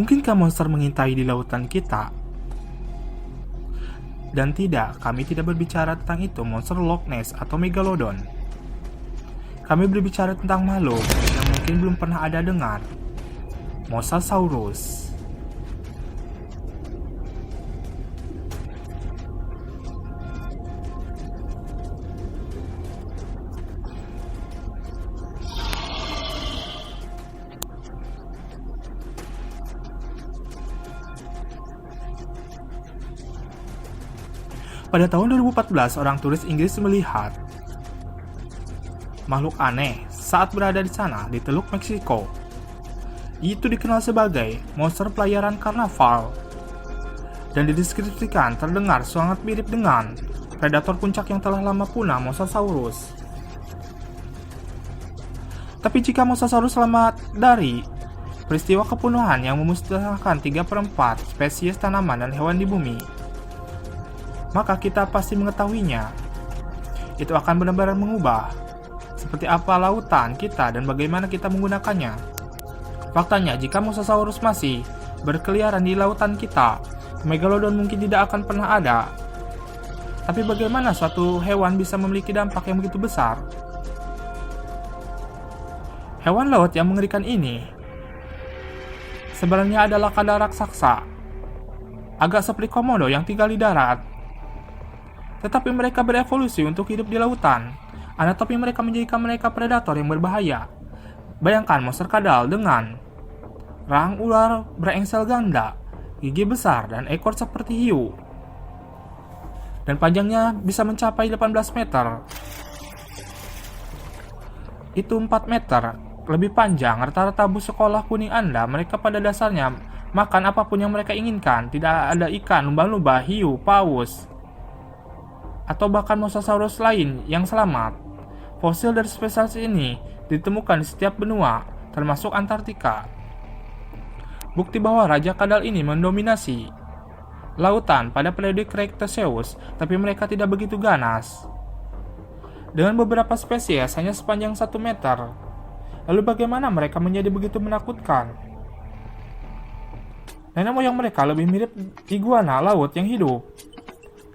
Mungkinkah monster mengintai di lautan kita? Dan tidak, kami tidak berbicara tentang itu, monster Loch Ness atau Megalodon. Kami berbicara tentang makhluk yang mungkin belum pernah ada dengar, Mosasaurus. Pada tahun 2014, orang turis Inggris melihat makhluk aneh saat berada di sana, di Teluk Meksiko. Itu dikenal sebagai monster pelayaran karnaval dan dideskripsikan terdengar sangat mirip dengan predator puncak yang telah lama punah, Mosasaurus. Tapi jika Mosasaurus selamat dari peristiwa kepunuhan yang memusnahkan 3/4 spesies tanaman dan hewan di bumi, maka kita pasti mengetahuinya. Itu akan benar-benar mengubah seperti apa lautan kita dan bagaimana kita menggunakannya. Faktanya, jika Mosasaurus masih berkeliaran di lautan kita, Megalodon mungkin tidak akan pernah ada. Tapi bagaimana suatu hewan bisa memiliki dampak yang begitu besar? Hewan laut yang mengerikan ini sebenarnya adalah kadal raksasa, agak seperti komodo yang tinggal di darat. Tetapi mereka berevolusi untuk hidup di lautan. Anatomi mereka menjadikan mereka predator yang berbahaya. Bayangkan monster kadal dengan rahang ular berengsel ganda, gigi besar, dan ekor seperti hiu. Dan panjangnya bisa mencapai 18 meter. Itu 4 meter, lebih panjang. Rata-rata bus sekolah kuning Anda, mereka pada dasarnya makan apapun yang mereka inginkan. Tidak ada ikan, lumba-lumba, hiu, paus, atau bahkan Mosasaurus lain yang selamat. Fosil dari spesies ini ditemukan di setiap benua, termasuk Antartika. Bukti bahwa raja kadal ini mendominasi lautan pada periode Cretaceous, tapi mereka tidak begitu ganas. Dengan beberapa spesies hanya sepanjang 1 meter. Lalu bagaimana mereka menjadi begitu menakutkan? Nenek moyang mereka lebih mirip iguana laut yang hidup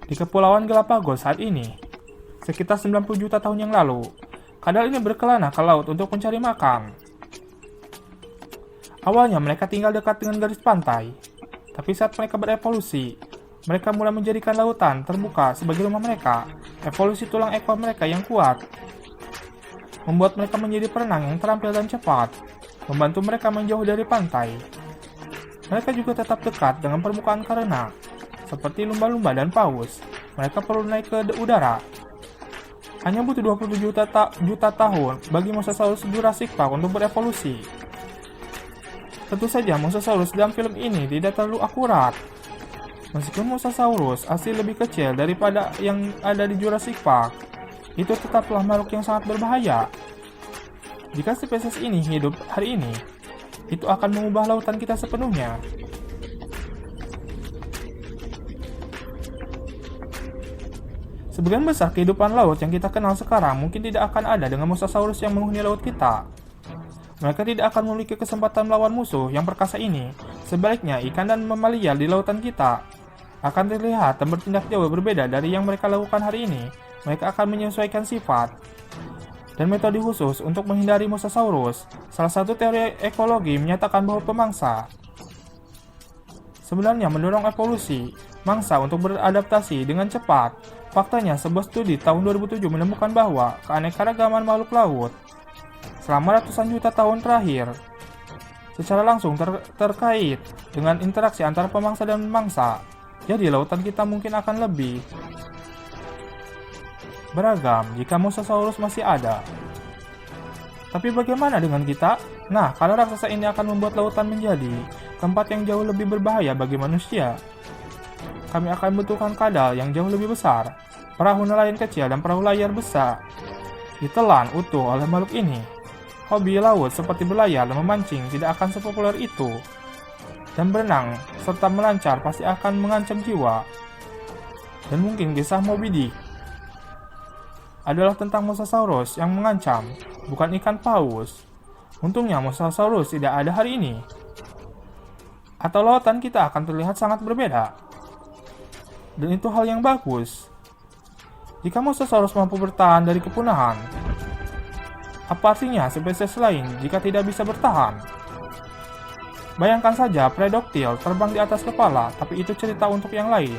di Kepulauan Galapagos saat ini, sekitar 90 juta tahun yang lalu. Kadal ini berkelana ke laut untuk mencari makan. Awalnya mereka tinggal dekat dengan garis pantai, tapi saat mereka berevolusi, mereka mulai menjadikan lautan terbuka sebagai rumah mereka. Evolusi tulang ekor mereka yang kuat membuat mereka menjadi perenang yang terampil dan cepat, membantu mereka menjauh dari pantai. Mereka juga tetap dekat dengan permukaan karena seperti lumba-lumba dan paus, mereka perlu naik ke udara. Hanya butuh 27 juta tahun bagi Mosasaurus Jurassic Park untuk berevolusi. Tentu saja Mosasaurus dalam film ini tidak terlalu akurat. Meskipun Mosasaurus asli lebih kecil daripada yang ada di Jurassic Park, itu tetaplah makhluk yang sangat berbahaya. Jika spesies ini hidup hari ini, itu akan mengubah lautan kita sepenuhnya. Sebagian besar kehidupan laut yang kita kenal sekarang mungkin tidak akan ada dengan Mosasaurus yang menghuni laut kita. Mereka tidak akan memiliki kesempatan melawan musuh yang perkasa ini. Sebaliknya, ikan dan mamalia di lautan kita akan terlihat dan bertindak jauh berbeda dari yang mereka lakukan hari ini. Mereka akan menyesuaikan sifat dan metode khusus untuk menghindari Mosasaurus. Salah satu teori ekologi menyatakan bahwa pemangsa sebenarnya mendorong evolusi mangsa untuk beradaptasi dengan cepat. Faktanya, sebuah studi tahun 2007 menemukan bahwa keanekaragaman makhluk laut selama ratusan juta tahun terakhir secara langsung terkait dengan interaksi antara pemangsa dan mangsa. Jadi lautan kita mungkin akan lebih beragam jika Mosasaurus masih ada. Tapi bagaimana dengan kita? Nah, kalau raksasa ini akan membuat lautan menjadi tempat yang jauh lebih berbahaya bagi manusia. Kami akan membutuhkan kadal yang jauh lebih besar, perahu nelayan kecil, dan perahu layar besar ditelan utuh oleh makhluk ini. Hobi laut seperti berlayar dan memancing tidak akan sepopuler itu, dan berenang serta melancar pasti akan mengancam jiwa. Dan mungkin kisah Moby Dick adalah tentang Mosasaurus yang mengancam, bukan ikan paus. Untungnya Mosasaurus tidak ada hari ini. atau lautan kita akan terlihat sangat berbeda. Dan itu hal yang bagus. Jika mosasaurus mampu bertahan dari kepunahan, apa artinya spesies lain jika tidak bisa bertahan? Bayangkan saja Predoctyl terbang di atas kepala, tapi itu cerita untuk yang lain.